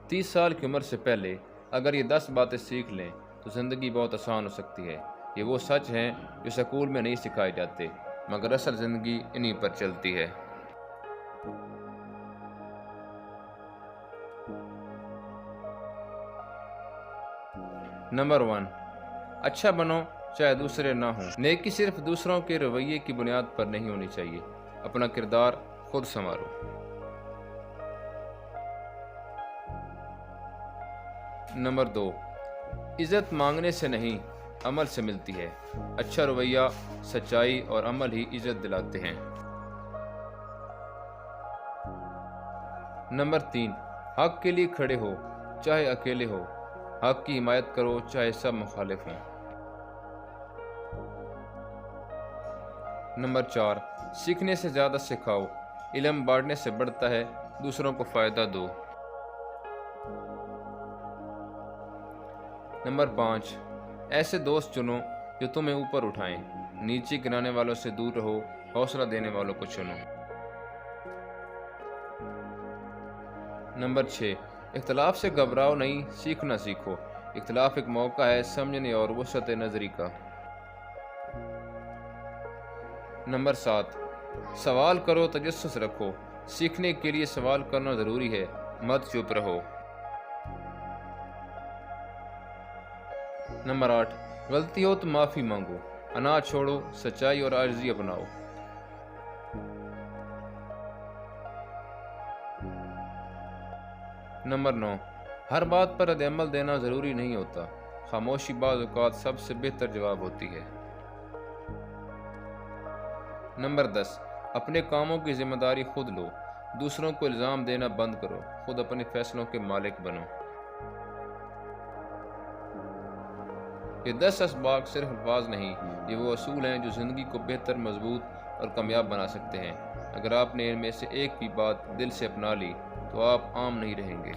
30 سال کی عمر سے پہلے اگر یہ 10 باتیں سیکھ لیں تو زندگی بہت آسان ہو سکتی ہے۔ یہ وہ سچ ہیں جو سکول میں نہیں سکھائے جاتے، مگر اصل زندگی انہی پر چلتی ہے۔ نمبر 1، اچھا بنو چاہے دوسرے نہ ہوں۔ نیکی صرف دوسروں کے رویے کی بنیاد پر نہیں ہونی چاہیے، اپنا کردار خود سنوارو۔ نمبر 2، عزت مانگنے سے نہیں عمل سے ملتی ہے۔ اچھا رویہ، سچائی اور عمل ہی عزت دلاتے ہیں۔ نمبر 3، حق کے لیے کھڑے ہو چاہے اکیلے ہو، حق کی حمایت کرو چاہے سب مخالف ہوں۔ نمبر 4، سیکھنے سے زیادہ سکھاؤ، علم بانٹنے سے بڑھتا ہے، دوسروں کو فائدہ دو۔ نمبر 5، ایسے دوست چنو جو تمہیں اوپر اٹھائیں، نیچے گرانے والوں سے دور رہو، حوصلہ دینے والوں کو چنو۔ نمبر 6، اختلاف سے گھبراؤ نہیں، سیکھنا سیکھو، اختلاف ایک موقع ہے سمجھنے اور وسعت نظری کا۔ نمبر 7، سوال کرو، تجسس رکھو، سیکھنے کے لیے سوال کرنا ضروری ہے، مت چپ رہو۔ نمبر 8، غلطی ہو تو معافی مانگو، انا چھوڑو، سچائی اور عاجزی اپناؤ۔ نمبر 9، ہر بات پر رد عمل دینا ضروری نہیں ہوتا، خاموشی بعض اوقات سب سے بہتر جواب ہوتی ہے۔ نمبر 10، اپنے کاموں کی ذمہ داری خود لو، دوسروں کو الزام دینا بند کرو، خود اپنے فیصلوں کے مالک بنو۔ یہ 10 اسباق صرف الفاظ نہیں، یہ وہ اصول ہیں جو زندگی کو بہتر، مضبوط اور کامیاب بنا سکتے ہیں۔ اگر آپ نے ان میں سے ایک بھی بات دل سے اپنا لی تو آپ عام نہیں رہیں گے۔